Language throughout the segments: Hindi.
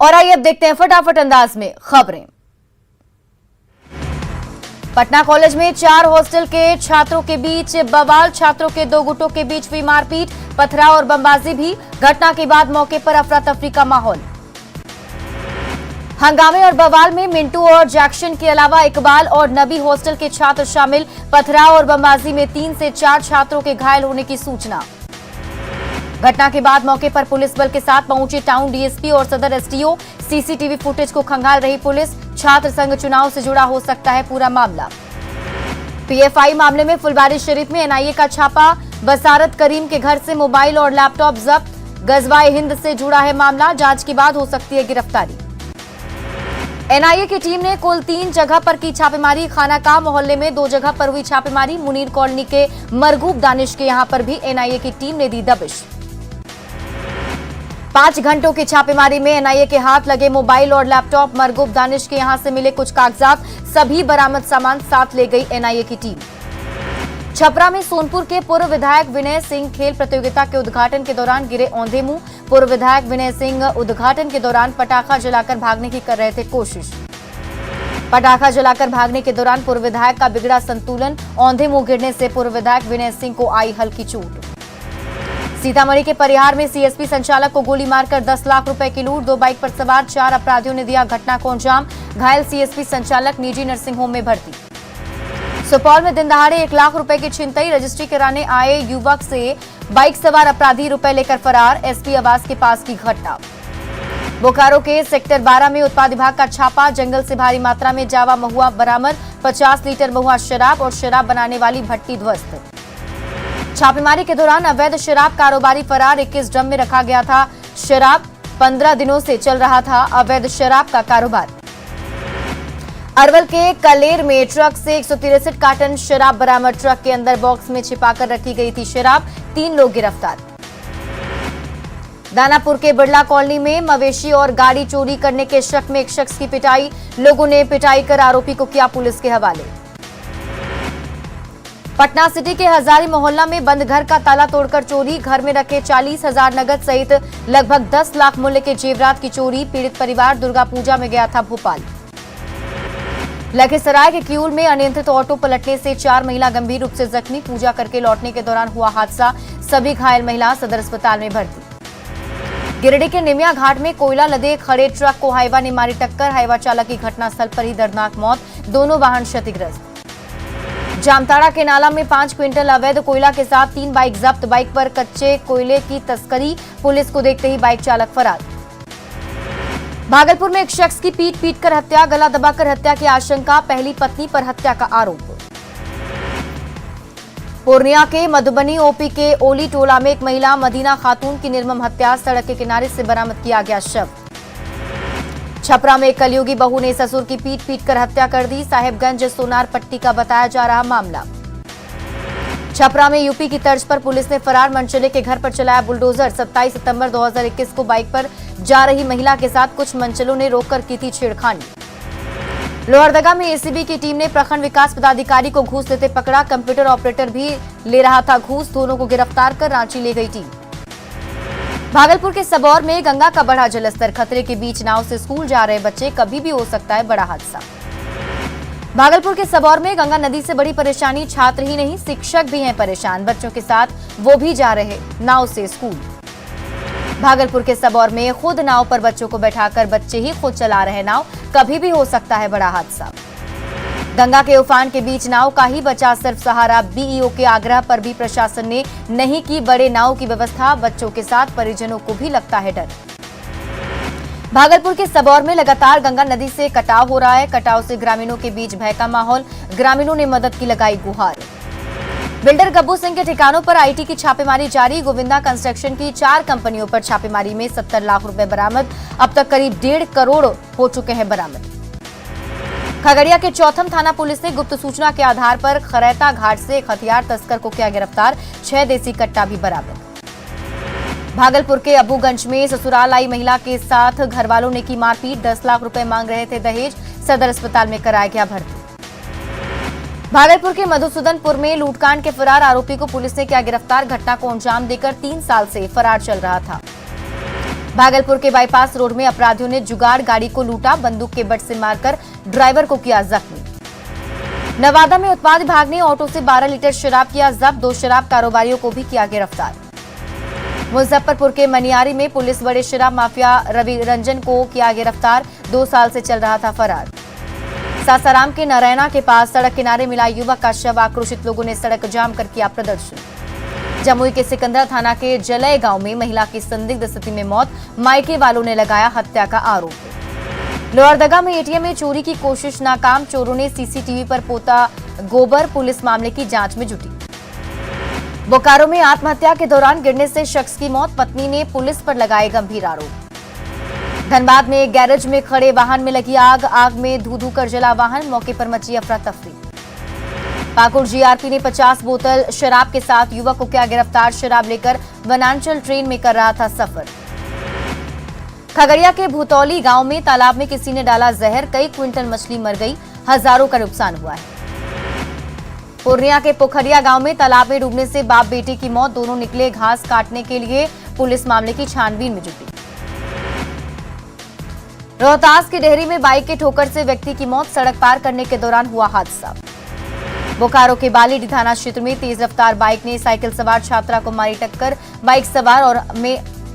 और आइए अब देखते हैं फटाफट अंदाज में खबरें। पटना कॉलेज में 4 हॉस्टल के छात्रों के बीच बवाल, छात्रों के 2 गुटों के बीच हुई मारपीट, पथराव और बमबाजी भी। घटना के बाद मौके पर अफरा तफरी का माहौल। हंगामे और बवाल में मिंटू और जैक्शन के अलावा इकबाल और नबी हॉस्टल के छात्र शामिल। पथराव और बमबाजी में 3 से 4 छात्रों के घायल होने की सूचना। घटना के बाद मौके पर पुलिस बल के साथ पहुंचे टाउन डीएसपी और सदर एसडीओ। सीसीटीवी फुटेज को खंगाल रही पुलिस। छात्र संघ चुनाव से जुड़ा हो सकता है पूरा मामला। पीएफआई मामले में फुलवारीशरीफ में एनआईए का छापा। बसारत करीम के घर से मोबाइल और लैपटॉप जब्त। गजवाए हिंद से जुड़ा है मामला। जांच के बाद हो सकती है गिरफ्तारी। एनआईए की टीम ने कुल 3 जगह पर की छापेमारी। खानाकाह मोहल्ले में 2 जगह पर हुई छापेमारी। मुनीर कॉलोनी के मरगूब दानिश के यहां पर भी एनआईए की टीम ने दी दबिश। 5 घंटों की छापेमारी में एनआईए के हाथ लगे मोबाइल और लैपटॉप। मरगूब दानिश के यहां से मिले कुछ कागजात, सभी बरामद सामान साथ ले गई एनआईए की टीम। छपरा में सोनपुर के पूर्व विधायक विनय सिंह खेल प्रतियोगिता के उद्घाटन के दौरान गिरे औंधे मुंह। पूर्व विधायक विनय सिंह उद्घाटन के दौरान पटाखा जलाकर भागने की कर रहे थे कोशिश। पटाखा जलाकर भागने के दौरान पूर्व विधायक का बिगड़ा संतुलन। औंधे मुंह गिरने से पूर्व विधायक विनय सिंह को आई हल्की चोट। सीतामढ़ी के परिहार में सीएसपी संचालक को गोली मारकर 10 लाख रुपए की लूट। 2 बाइक पर सवार 4 अपराधियों ने दिया घटना को अंजाम। घायल सीएसपी संचालक निजी नर्सिंग होम में भर्ती। सुपौल में दिन दहाड़े 1 लाख रुपए की छिनतई। रजिस्ट्री कराने आए युवक से बाइक सवार अपराधी रुपए लेकर फरार। एसपी आवास के पास की घटना। बोकारो के सेक्टर 12 में उत्पाद विभाग का छापा। जंगल से भारी मात्रा में जावा महुआ बरामद। 50 लीटर महुआ शराब और शराब बनाने वाली भट्टी ध्वस्त। छापेमारी के दौरान अवैध शराब कारोबारी फरार। 21 ड्रम में रखा गया था शराब। 15 दिनों से चल रहा था अवैध शराब का कारोबार। अरवल के कलेर में ट्रक से 163 कार्टन शराब बरामद। ट्रक के अंदर बॉक्स में छिपाकर रखी गई थी शराब। 3 लोग गिरफ्तार। दानापुर के बिरला कॉलोनी में मवेशी और गाड़ी चोरी करने के शक में एक शख्स की पिटाई। लोगों ने पिटाई कर आरोपी को किया पुलिस के हवाले। पटना सिटी के हजारी मोहल्ला में बंद घर का ताला तोड़कर चोरी। घर में रखे 40,000 नगद सहित लगभग 10 लाख मूल्य के जेवरात की चोरी। पीड़ित परिवार दुर्गा पूजा में गया था भोपाल। लखीसराय के किऊल में अनियंत्रित ऑटो पलटने से 4 महिला गंभीर रूप से जख्मी। पूजा करके लौटने के दौरान हुआ हादसा। सभी घायल महिला सदर अस्पताल में भर्ती। गिरिडीह के निमिया घाट में कोयला लदे खड़े ट्रक को हाईवा ने मारी टक्कर। हाईवा चालक की घटनास्थल पर ही दर्दनाक मौत। दोनों वाहन क्षतिग्रस्त। जामताड़ा के नाला में 5 क्विंटल अवैध कोयला के साथ 3 बाइक जब्त। बाइक पर कच्चे कोयले की तस्करी। पुलिस को देखते ही बाइक चालक फरार। भागलपुर में एक शख्स की पीट कर हत्या। गला दबाकर हत्या की आशंका। पहली पत्नी पर हत्या का आरोप। पूर्णिया के मधुबनी ओपी के ओली टोला में एक महिला मदीना खातून की निर्मम हत्या। सड़क के किनारे से बरामद किया गया शव। छपरा में एक कलयुगी बहू ने ससुर की पीट कर हत्या कर दी। साहेबगंज सोनार पट्टी का बताया जा रहा मामला। छपरा में यूपी की तर्ज पर पुलिस ने फरार मनचले के घर पर चलाया बुलडोजर। 27 सितंबर 2021 को बाइक पर जा रही महिला के साथ कुछ मनचलों ने रोककर की थी छेड़खानी। लोहरदगा में एसीबी की टीम ने प्रखंड विकास पदाधिकारी को घूस लेते पकड़ा। कंप्यूटर ऑपरेटर भी ले रहा था घूस। दोनों को गिरफ्तार कर रांची ले गई टीम। भागलपुर के सबौर में गंगा का बढ़ा जलस्तर। खतरे के बीच नाव से स्कूल जा रहे बच्चे। कभी भी हो सकता है बड़ा हादसा। भागलपुर के सबौर में गंगा नदी से बड़ी परेशानी। छात्र ही नहीं शिक्षक भी हैं परेशान। बच्चों के साथ वो भी जा रहे नाव से स्कूल। भागलपुर के सबौर में खुद नाव पर बच्चों को बैठाकर बच्चे ही खुद चला रहे नाव। कभी भी हो सकता है बड़ा हादसा। गंगा के उफान के बीच नाव का ही बचा सिर्फ सहारा। बीईओ के आग्रह पर भी प्रशासन ने नहीं की बड़े नाव की व्यवस्था। बच्चों के साथ परिजनों को भी लगता है डर। भागलपुर के सबौर में लगातार गंगा नदी से कटाव हो रहा है। कटाव से ग्रामीणों के बीच भय का माहौल। ग्रामीणों ने मदद की लगाई गुहार। बिल्डर गब्बू सिंह के ठिकानों पर आईटी की छापेमारी जारी। गोविंदा कंस्ट्रक्शन की 4 कंपनियों पर छापेमारी में 70 लाख रुपए बरामद। अब तक करीब 1.5 करोड़ हो चुके हैं बरामद। खगड़िया के चौथम थाना पुलिस ने गुप्त सूचना के आधार पर खरैता घाट से एक हथियार तस्कर को किया गिरफ्तार। 6 देसी कट्टा भी बरामद। भागलपुर के अबूगंज में ससुराल आई महिला के साथ घरवालों ने की मारपीट। 10 लाख रुपए मांग रहे थे दहेज। सदर अस्पताल में कराया गया भर्ती। भागलपुर के मधुसूदनपुर में लूटकांड के फरार आरोपी को पुलिस ने किया गिरफ्तार। घटना को अंजाम देकर 3 साल से फरार चल रहा था। भागलपुर के बाईपास रोड में अपराधियों ने जुगाड़ गाड़ी को लूटा, बंदूक के बट से मारकर ड्राइवर को किया जख्मी। नवादा में उत्पाद विभाग ने ऑटो से 12 लीटर शराब किया जब्त, 2 शराब कारोबारियों को भी किया गिरफ्तार। मुजफ्फरपुर के मनियारी में पुलिस बड़े शराब माफिया रवि रंजन को किया गिरफ्तार, 2 साल से चल रहा था फरार। सासाराम के नारायणा के पास सड़क किनारे मिला युवक का शव, आक्रोशित लोगों ने सड़क जाम कर किया प्रदर्शन। जमुई के सिकंदरा थाना के जलय गांव में महिला की संदिग्ध स्थिति में मौत, मायके वालों ने लगाया हत्या का आरोप। लोहरदगा में एटीएम में चोरी की कोशिश नाकाम, चोरों ने सीसीटीवी पर पोता गोबर, पुलिस मामले की जांच में जुटी। बोकारो में आत्महत्या के दौरान गिरने से शख्स की मौत, पत्नी ने पुलिस पर लगाए गंभीर आरोप। धनबाद में गैरेज में खड़े वाहन में लगी आग, आग में धू-धू कर जला वाहन, मौके पर मची अफरा तफरी। पाकुड़ जीआरपी ने 50 बोतल शराब के साथ युवक को किया गिरफ्तार, शराब लेकर वनांचल ट्रेन में कर रहा था सफर। खगड़िया के भूतौली गांव में तालाब में किसी ने डाला जहर, कई क्विंटल मछली मर गई, हजारों का नुकसान हुआ है। पूर्णिया के पोखरिया गांव में तालाब में डूबने से बाप बेटी की मौत, दोनों निकले घास काटने के लिए, पुलिस मामले की छानबीन में जुटी। रोहतास की डेहरी में बाइक के ठोकर से व्यक्ति की मौत, सड़क पार करने के दौरान हुआ हादसा। बोकारो के बालीडी थाना क्षेत्र में तेज रफ्तार बाइक ने साइकिल सवार छात्रा को मारी टक्कर, बाइक सवार और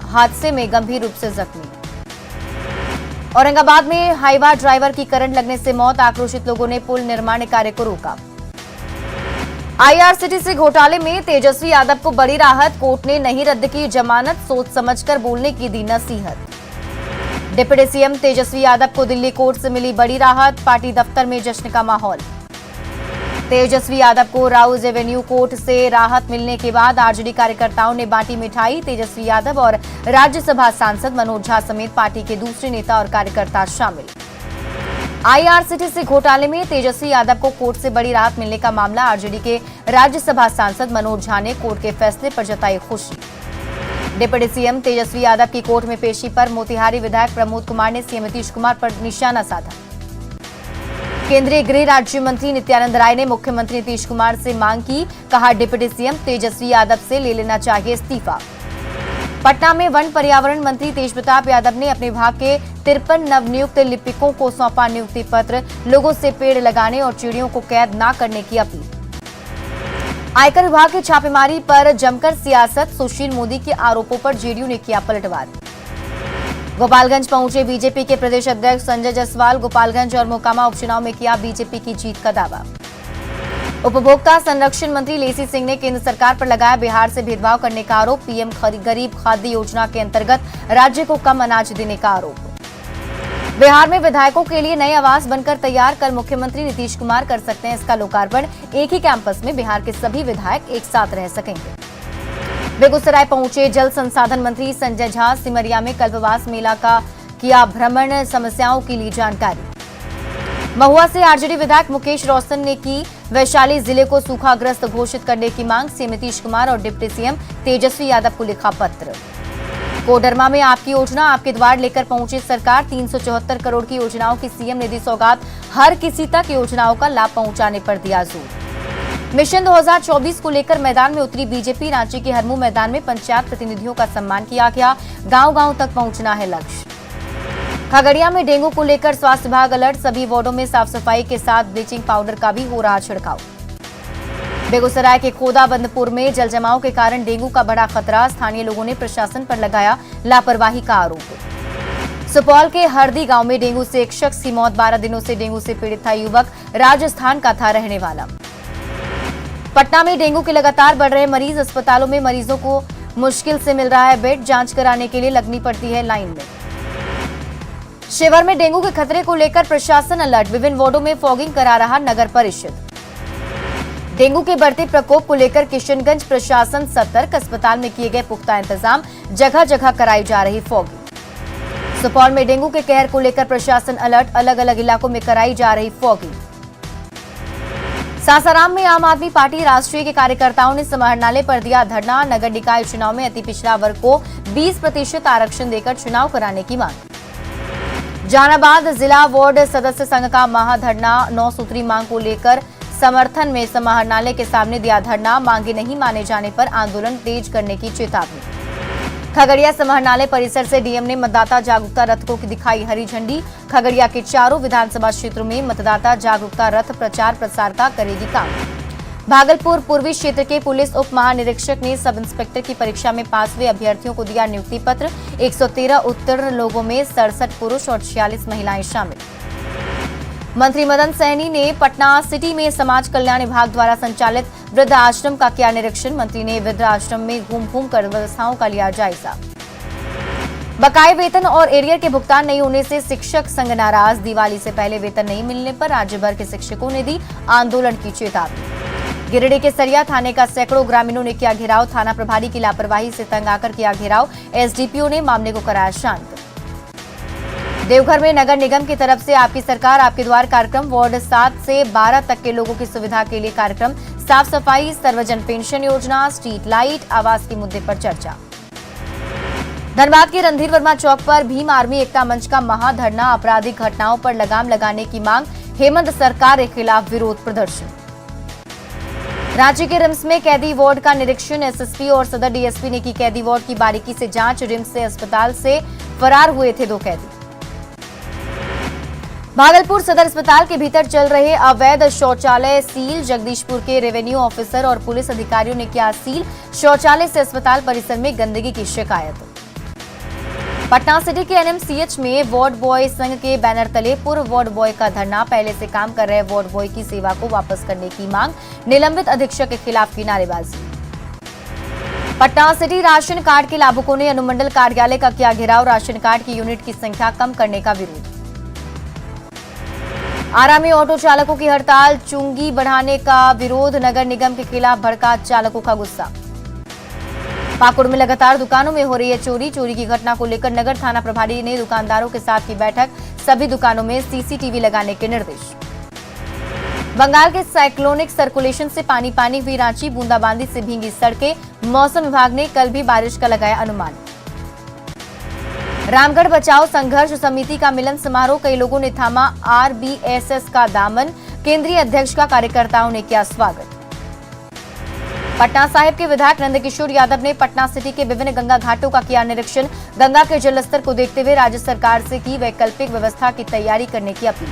हादसे में गंभीर रूप से जख्मी। औरंगाबाद में हाईवा ड्राइवर की करंट लगने से मौत, आक्रोशित लोगों ने पुल निर्माण कार्य को रोका। आईआरसीटीसी घोटाले में तेजस्वी यादव को बड़ी राहत, कोर्ट ने नहीं रद्द की जमानत, सोच समझकर बोलने की दी नसीहत। डिप्टी सीएम तेजस्वी यादव को दिल्ली कोर्ट से मिली बड़ी राहत, पार्टी दफ्तर में जश्न का माहौल। तेजस्वी यादव को राउज एवेन्यू कोर्ट से राहत मिलने के बाद आरजेडी कार्यकर्ताओं ने बांटी मिठाई, तेजस्वी यादव और राज्यसभा सांसद मनोज झा समेत पार्टी के दूसरे नेता और कार्यकर्ता शामिल। आईआरसीटीसी घोटाले में तेजस्वी यादव को कोर्ट से बड़ी राहत मिलने का मामला, आरजेडी के राज्यसभा सांसद मनोज झा ने कोर्ट के फैसले पर जताई खुशी। डिप्टी सीएम तेजस्वी यादव की कोर्ट में पेशी पर मोतिहारी विधायक प्रमोद कुमार ने सीएम नीतीश कुमार पर निशाना साधा। केंद्रीय गृह राज्य मंत्री नित्यानंद राय ने मुख्यमंत्री नीतीश कुमार से मांग की, कहा डिप्टी सीएम तेजस्वी यादव से ले लेना चाहिए इस्तीफा। पटना में वन पर्यावरण मंत्री तेज प्रताप यादव ने अपने विभाग के 53 नवनियुक्त लिपिकों को सौंपा नियुक्ति पत्र, लोगों से पेड़ लगाने और चिड़ियों को कैद न करने की अपील। आयकर विभाग की छापेमारी पर जमकर सियासत, सुशील मोदी के आरोपों पर जेडीयू ने किया पलटवार। गोपालगंज पहुंचे बीजेपी के प्रदेश अध्यक्ष संजय जायसवाल, गोपालगंज और मोकामा उपचुनाव में किया बीजेपी की जीत का दावा। उपभोक्ता संरक्षण मंत्री लेसी सिंह ने केंद्र सरकार पर लगाया बिहार से भेदभाव करने का आरोप, पीएम गरीब खाद्य योजना के अंतर्गत राज्य को कम अनाज देने का आरोप। बिहार में विधायकों के लिए नए आवास बनकर तैयार, कल मुख्यमंत्री नीतीश कुमार कर सकते हैं इसका लोकार्पण, एक ही कैंपस में बिहार के सभी विधायक एक साथ रह सकेंगे। बेगूसराय पहुंचे जल संसाधन मंत्री संजय झा, सिमरिया में कल्पवास मेला का किया भ्रमण, समस्याओं की ली जानकारी। महुआ से आरजेडी विधायक मुकेश रोशन ने की वैशाली जिले को सूखाग्रस्त घोषित करने की मांग, सीएम नीतीश कुमार और डिप्टी सीएम तेजस्वी यादव को लिखा पत्र। कोडरमा में आपकी योजना आपके द्वार लेकर पहुंची सरकार, 374 करोड़ की योजनाओं की सीएम निधि सौगात, हर किसी तक योजनाओं का लाभ पहुंचाने पर दिया जोर। मिशन 2024 को लेकर मैदान में उतरी बीजेपी, रांची के हरमू मैदान में पंचायत प्रतिनिधियों का सम्मान किया गया, गांव-गांव तक पहुंचना है लक्ष्य। खगड़िया में डेंगू को लेकर स्वास्थ्य विभाग अलर्ट, सभी वार्डों में साफ सफाई के साथ ब्लीचिंग पाउडर का भी हो रहा छिड़काव। बेगूसराय के खोदाबंदपुर में जल जमाव के कारण डेंगू का बड़ा खतरा, स्थानीय लोगों ने प्रशासन पर लगाया लापरवाही का आरोप। सुपौल के हरदी गांव में डेंगू से एक शख्स की मौत, 12 दिनों से डेंगू से पीड़ित था युवक, राजस्थान का था रहने वाला। पटना में डेंगू के लगातार बढ़ रहे मरीज, अस्पतालों में मरीजों को मुश्किल से मिल रहा है बेड, जांच कराने के लिए लगनी पड़ती है लाइन में। शिवहर में डेंगू के खतरे को लेकर प्रशासन अलर्ट, विभिन्न वार्डों में फॉगिंग करा रहा नगर परिषद। डेंगू के बढ़ते प्रकोप को लेकर किशनगंज प्रशासन सतर्क, अस्पताल में किए गए पुख्ता इंतजाम, जगह जगह कराई जा रही फॉगिंग। सुपौल में डेंगू के कहर को लेकर प्रशासन अलर्ट, अलग अलग इलाकों में कराई जा रही फॉगिंग। सासाराम में आम आदमी पार्टी राष्ट्रीय के कार्यकर्ताओं ने समाहरणालय पर दिया धरना, नगर निकाय चुनाव में अति पिछड़ा वर्ग को 20% आरक्षण देकर चुनाव कराने की मांग। जहानाबाद जिला वार्ड सदस्य संघ का महाधरना, 9 सूत्री मांग को लेकर समर्थन में समाहरणालय के सामने दिया धरना, मांगे नहीं माने जाने पर आंदोलन तेज करने की चेतावनी। खगड़िया समाहरणालय परिसर से डीएम ने मतदाता जागरूकता रथ को दिखाई हरी झंडी। खगड़िया के चारों विधानसभा क्षेत्रों में मतदाता जागरूकता रथ प्रचार प्रसार का करेगी काम। भागलपुर पूर्वी क्षेत्र के पुलिस उप महानिरीक्षक ने सब इंस्पेक्टर की परीक्षा में पास हुए अभ्यर्थियों को दिया नियुक्ति पत्र। 113 उत्तीर्ण लोगों में 67 पुरुष और 46 महिलाएं शामिल। मंत्री मदन सहनी ने पटना सिटी में समाज कल्याण विभाग द्वारा संचालित वृद्ध आश्रम का किया निरीक्षण। मंत्री ने वृद्ध आश्रम में घूम कर व्यवस्थाओं का लिया जायजा। बकाये वेतन और एरियर के भुगतान नहीं होने से शिक्षक संघ नाराज। दिवाली से पहले वेतन नहीं मिलने पर राज्य भर के शिक्षकों ने दी आंदोलन की चेतावनी। गिरिडीह के सरिया थाने का सैकड़ों ग्रामीणों ने किया घेराव। थाना प्रभारी की लापरवाही से तंग आकर किया घेराव। एसडीपीओ ने मामले को कराया शांत। देवघर में नगर निगम की तरफ से आपकी सरकार आपके द्वार कार्यक्रम। वार्ड 7 से 12 तक के लोगों की सुविधा के लिए कार्यक्रम। साफ सफाई, सर्वजन पेंशन योजना, स्ट्रीट लाइट, आवास के मुद्दे पर चर्चा। धनबाद के रणधीर वर्मा चौक पर भीम आर्मी एकता मंच का महाधरना। आपराधिक घटनाओं पर लगाम लगाने की मांग। हेमंत सरकार के खिलाफ विरोध प्रदर्शन। रांची के रिम्स में कैदी वार्ड का निरीक्षण। एसएसपी और सदर डीएसपी ने की कैदी वार्ड की बारीकी से जांच। रिम्स से अस्पताल से फरार हुए थे 2 कैदी। भागलपुर सदर अस्पताल के भीतर चल रहे अवैध शौचालय सील। जगदीशपुर के रेवेन्यू ऑफिसर और पुलिस अधिकारियों ने किया सील। शौचालय से अस्पताल परिसर में गंदगी की शिकायत। पटना सिटी के एनएमसीएच में वार्ड बॉय संघ के बैनर तले पूर्व वार्ड बॉय का धरना। पहले से काम कर रहे वार्ड बॉय की सेवा को वापस करने की मांग। निलंबित अधीक्षक के खिलाफ की नारेबाजी। पटना सिटी राशन कार्ड के लाभुकों ने अनुमंडल कार्यालय का किया घेराव। राशन कार्ड की यूनिट की संख्या कम करने का विरोध। आरा में ऑटो चालकों की हड़ताल। चुंगी बढ़ाने का विरोध। नगर निगम के खिलाफ भड़का चालकों का गुस्सा। पाकुड़ में लगातार दुकानों में हो रही है चोरी। चोरी की घटना को लेकर नगर थाना प्रभारी ने दुकानदारों के साथ की बैठक। सभी दुकानों में सीसीटीवी लगाने के निर्देश। बंगाल के साइक्लोनिक सर्कुलेशन से पानी पानी हुई रांची। बूंदाबांदी से भींगी सड़कें। मौसम विभाग ने कल भी बारिश का लगाया अनुमान। रामगढ़ बचाओ संघर्ष समिति का मिलन समारोह। कई लोगों ने थामा आरबीएसएस का दामन। केंद्रीय अध्यक्ष का कार्यकर्ताओं ने किया स्वागत। पटना साहिब के विधायक नंदकिशोर यादव ने पटना सिटी के विभिन्न गंगा घाटों का किया निरीक्षण। गंगा के जलस्तर को देखते हुए राज्य सरकार से की वैकल्पिक व्यवस्था की तैयारी करने की अपील।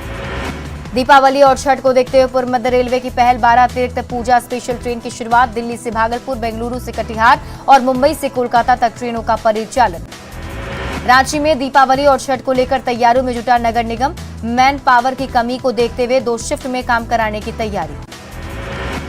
दीपावली और छठ को देखते हुए पूर्व मध्य रेलवे की पहल। 12 अतिरिक्त पूजा स्पेशल ट्रेन की शुरुआत। दिल्ली से भागलपुर, बेंगलुरु से कटिहार और मुंबई से कोलकाता तक ट्रेनों का परिचालन। रांची में दीपावली और छठ को लेकर तैयारियों में जुटा नगर निगम। मैन पावर की कमी को देखते हुए 2 शिफ्ट में काम कराने की तैयारी।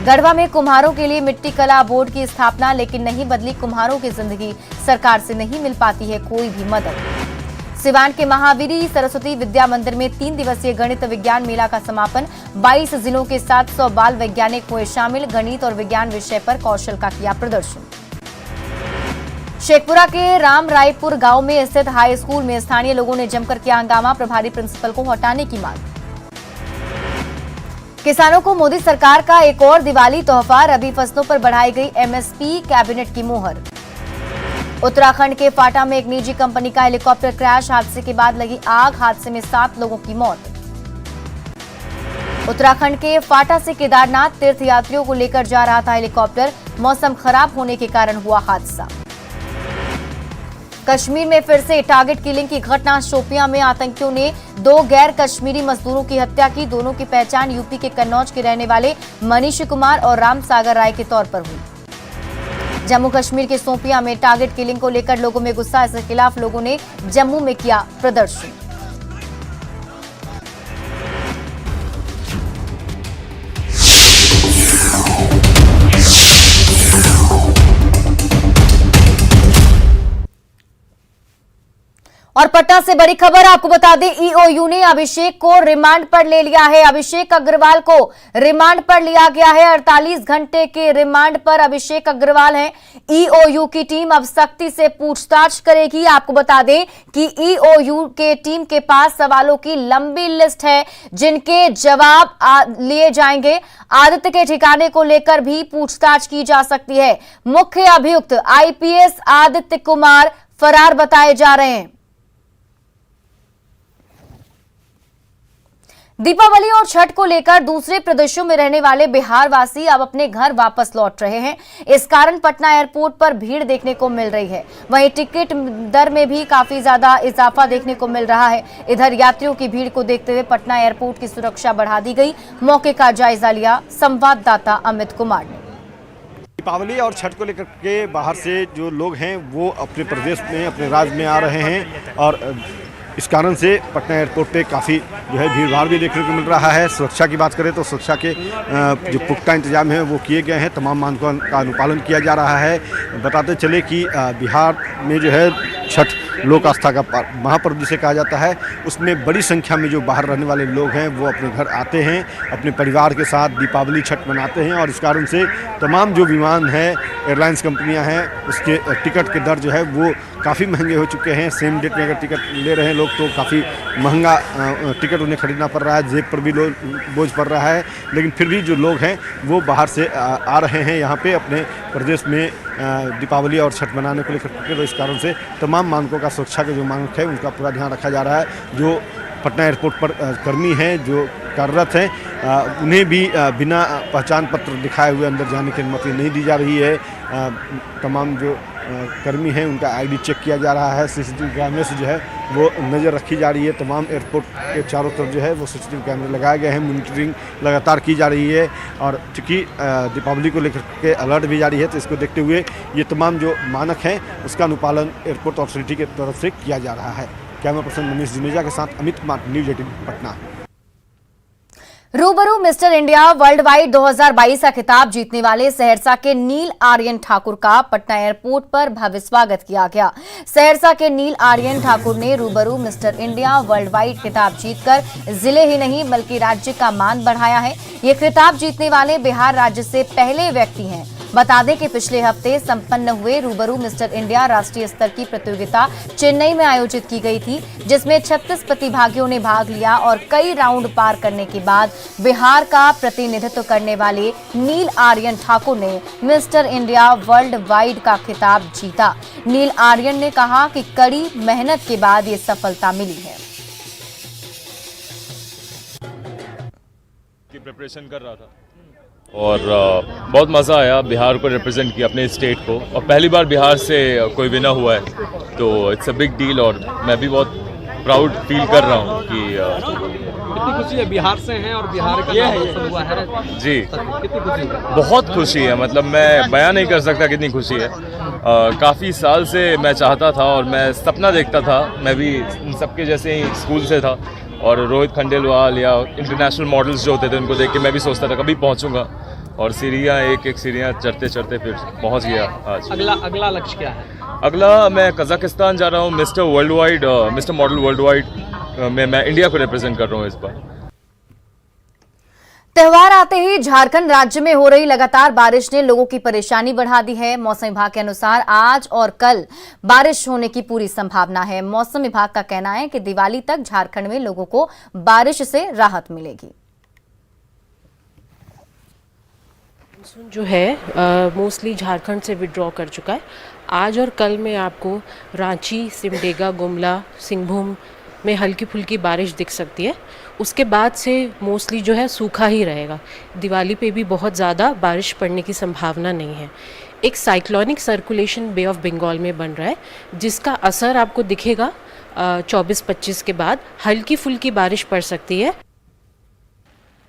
गढ़वा में कुम्हारों के लिए मिट्टी कला बोर्ड की स्थापना। लेकिन नहीं बदली कुम्हारों की जिंदगी। सरकार से नहीं मिल पाती है कोई भी मदद। सिवान के महावीरी सरस्वती विद्या मंदिर में 3 दिवसीय गणित विज्ञान मेला का समापन। 22 जिलों के 700 बाल वैज्ञानिक हुए शामिल। गणित और विज्ञान विषय पर कौशल का किया प्रदर्शन। शेखपुरा के राम रायपुर गांव में स्थित हाई स्कूल में स्थानीय लोगों ने जमकर किया हंगामा। प्रभारी प्रिंसिपल को हटाने की मांग। किसानों को मोदी सरकार का एक और दिवाली तोहफा। रबी फसलों पर बढ़ाई गई एमएसपी। कैबिनेट की मोहर। उत्तराखंड के फाटा में एक निजी कंपनी का हेलीकॉप्टर क्रैश। हादसे के बाद लगी आग। हादसे में 7 लोगों की मौत। उत्तराखंड के फाटा से केदारनाथ तीर्थयात्रियों को लेकर जा रहा था हेलीकॉप्टर। मौसम खराब होने के कारण हुआ हादसा। कश्मीर में फिर से टारगेट किलिंग की घटना। शोपियां में आतंकियों ने 2 गैर कश्मीरी मजदूरों की हत्या की। दोनों की पहचान यूपी के कन्नौज के रहने वाले मनीष कुमार और राम सागर राय के तौर पर हुई। जम्मू कश्मीर के शोपियां में टारगेट किलिंग को लेकर लोगों में गुस्सा। इसके खिलाफ लोगों ने जम्मू में किया प्रदर्शन। और पटना से बड़ी खबर आपको बता दें, ईओयू ने अभिषेक को रिमांड पर ले लिया है। अभिषेक अग्रवाल को रिमांड पर लिया गया है। 48 घंटे के रिमांड पर अभिषेक अग्रवाल हैं। ईओयू की टीम अब सख्ती से पूछताछ करेगी। आपको बता दें कि ईओयू के टीम के पास सवालों की लंबी लिस्ट है जिनके जवाब लिए जाएंगे। आदित्य के ठिकाने को लेकर भी पूछताछ की जा सकती है। मुख्य अभियुक्त आईपीएस आदित्य कुमार फरार बताए जा रहे हैं। दीपावली और छठ को लेकर दूसरे प्रदेशों में रहने वाले बिहार वासी अब अपने घर वापस लौट रहे हैं। इस कारण पटना एयरपोर्ट पर भीड़ देखने को मिल रही है। वहीं टिकट दर में भी काफी ज्यादा इजाफा देखने को मिल रहा है। इधर यात्रियों की भीड़ को देखते हुए पटना एयरपोर्ट की सुरक्षा बढ़ा दी गई। मौके का जायजा लिया संवाददाता अमित कुमार ने। दीपावली और छठ को लेकर के बाहर से जो लोग हैं वो अपने प्रदेश में, अपने राज्य में आ रहे हैं और इस कारण से पटना एयरपोर्ट पे काफ़ी जो है भीड़ भाड़ भी देखने को मिल रहा है। सुरक्षा की बात करें तो सुरक्षा के जो पुख्ता इंतजाम हैं वो किए गए हैं, तमाम मानकों का अनुपालन किया जा रहा है। बताते चले कि बिहार में जो है छठ लोक आस्था का महापर्व जिसे कहा जाता है, उसमें बड़ी संख्या में जो बाहर रहने वाले लोग हैं वो अपने घर आते हैं, अपने परिवार के साथ दीपावली छठ मनाते हैं और इस कारण से तमाम जो विमान हैं, एयरलाइंस कंपनियां हैं, उसके टिकट के दर जो है वो काफ़ी महंगे हो चुके हैं। सेम डेट में अगर टिकट ले रहे हैं लोग तो काफ़ी महंगा टिकट उन्हें खरीदना पड़ रहा है, जेब पर भी बोझ पड़ रहा है। लेकिन फिर भी जो लोग हैं वो बाहर से आ रहे हैं यहाँ पे अपने प्रदेश में दीपावली और छठ मनाने को लेकर के, तो इस कारण से तमाम मानकों का सुरक्षा के जो मानक है उनका पूरा ध्यान रखा जा रहा है। जो पटना एयरपोर्ट पर कर्मी हैं जो कार्यरत हैं उन्हें भी बिना पहचान पत्र दिखाए हुए अंदर जाने की अनुमति नहीं दी जा रही है। तमाम जो कर्मी हैं उनका आईडी चेक किया जा रहा है। सीसीटीवी कैमरे से जो है वो नज़र रखी जा रही है। तमाम एयरपोर्ट के चारों तरफ जो है वो सीसीटीवी कैमरे लगाए गए हैं। मॉनिटरिंग लगातार की जा रही है और चूँकि दीपावली को लेकर के अलर्ट भी जारी है, तो इसको देखते हुए ये तमाम जो मानक हैं उसका अनुपालन एयरपोर्ट अथॉरिटी की तरफ से किया जा रहा है। कैमरा पर्सन मनीष जुनेजा के साथ अमित कुमार, न्यूज़ 18 पटना। रूबरू मिस्टर इंडिया वर्ल्ड वाइड 2022 का खिताब जीतने वाले सहरसा के नील आर्यन ठाकुर का पटना एयरपोर्ट पर भव्य स्वागत किया गया। सहरसा के नील आर्यन ठाकुर ने रूबरू मिस्टर इंडिया वर्ल्ड वाइड खिताब जीतकर जिले ही नहीं बल्कि राज्य का मान बढ़ाया है। ये खिताब जीतने वाले बिहार राज्य से पहले व्यक्ति हैं। बता दें कि पिछले हफ्ते संपन्न हुए रूबरू मिस्टर इंडिया राष्ट्रीय स्तर की प्रतियोगिता चेन्नई में आयोजित की गई थी, जिसमें 36 प्रतिभागियों ने भाग लिया और कई राउंड पार करने के बाद बिहार का प्रतिनिधित्व करने वाले नील आर्यन ठाकुर ने मिस्टर इंडिया वर्ल्ड वाइड का खिताब जीता। नील आर्यन ने कहा कि कड़ी मेहनत के बाद ये सफलता मिली है। प्रिपरेशन कर रहा था और बहुत मज़ा आया। बिहार को रिप्रेजेंट किया, अपने स्टेट को, और पहली बार बिहार से कोई विनर हुआ है, तो इट्स अ बिग डील और मैं भी बहुत प्राउड फील कर रहा हूँ कि कितनी खुशी है बिहार से हैं और बिहार का नाम हुआ है जी, कितनी खुशी है? बहुत खुशी है। मतलब मैं बयां नहीं कर सकता कितनी खुशी है। काफ़ी साल से मैं चाहता था और मैं सपना देखता था, मैं भी इन सबके जैसे ही स्कूल से था और रोहित खंडेलवाल या इंटरनेशनल मॉडल्स जो होते थे उनको देख के मैं भी सोचता था कभी पहुंचूंगा, और सीढ़ियाँ एक एक सीढ़ियाँ चढ़ते चढ़ते फिर पहुंच गया आज। अगला लक्ष्य क्या है? अगला मैं कजाकिस्तान जा रहा हूँ। Mister world wide, mister model world wide में मैं इंडिया को रिप्रेजेंट कर रहा हूँ इस बार। त्योहार आते ही झारखंड राज्य में हो रही लगातार बारिश ने लोगों की परेशानी बढ़ा दी है। मौसम विभाग के अनुसार आज और कल बारिश होने की पूरी संभावना है। मौसम विभाग का कहना है कि दिवाली तक झारखंड में लोगों को बारिश से राहत मिलेगी। मानसून जो है मोस्टली झारखंड से विड्रॉ कर चुका है। आज और कल में आपको रांची, सिमडेगा, गुमला, सिंहभूम में हल्की फुल्की बारिश दिख सकती है। उसके बाद से मोस्टली जो है सूखा ही रहेगा। दिवाली पे भी बहुत ज़्यादा बारिश पड़ने की संभावना नहीं है। एक cyclonic circulation bay of Bengal में बन रहा है, जिसका असर आपको दिखेगा 24-25 के बाद। हल्की फुल्की बारिश पड़ सकती है।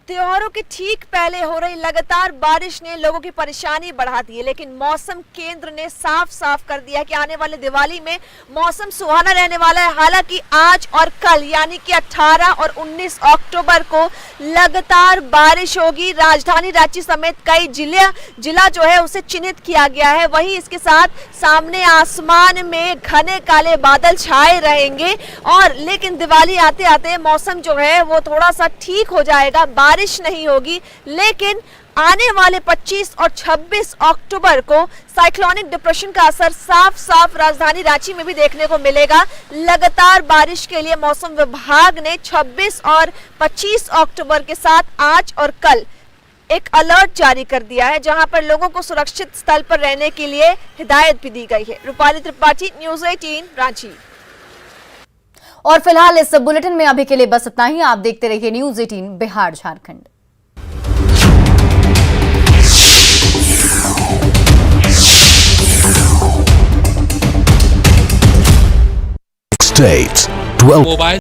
त्योहारों के ठीक पहले हो रही लगातार बारिश ने लोगों की परेशानी बढ़ा दी है, लेकिन मौसम केंद्र ने साफ साफ कर दिया कि आने वाले दिवाली में मौसम सुहाना रहने वाला है। हालांकि आज और कल यानी कि 18 और 19 अक्टूबर को लगातार बारिश होगी। राजधानी रांची समेत कई जिला जो है उसे चिन्हित किया गया है। वहीं इसके साथ सामने आसमान में घने काले बादल छाए रहेंगे और लेकिन दिवाली आते आते मौसम जो है वो थोड़ा सा ठीक हो जाएगा, बारिश नहीं होगी। लेकिन आने वाले 25 और 26 अक्टूबर को साइक्लोनिक डिप्रेशन का असर साफ साफ राजधानी रांची में भी देखने को मिलेगा। लगातार बारिश के लिए मौसम विभाग ने 26 और 25 अक्टूबर के साथ आज और कल एक अलर्ट जारी कर दिया है, जहां पर लोगों को सुरक्षित स्थल पर रहने के लिए हिदायत भी दी गई है। रूपाली त्रिपाठी, न्यूज़ 18 रांची। और फिलहाल इस बुलेटिन में अभी के लिए बस इतना ही। आप देखते रहिए news 18 Bihar Jharkhand. States 12 mobile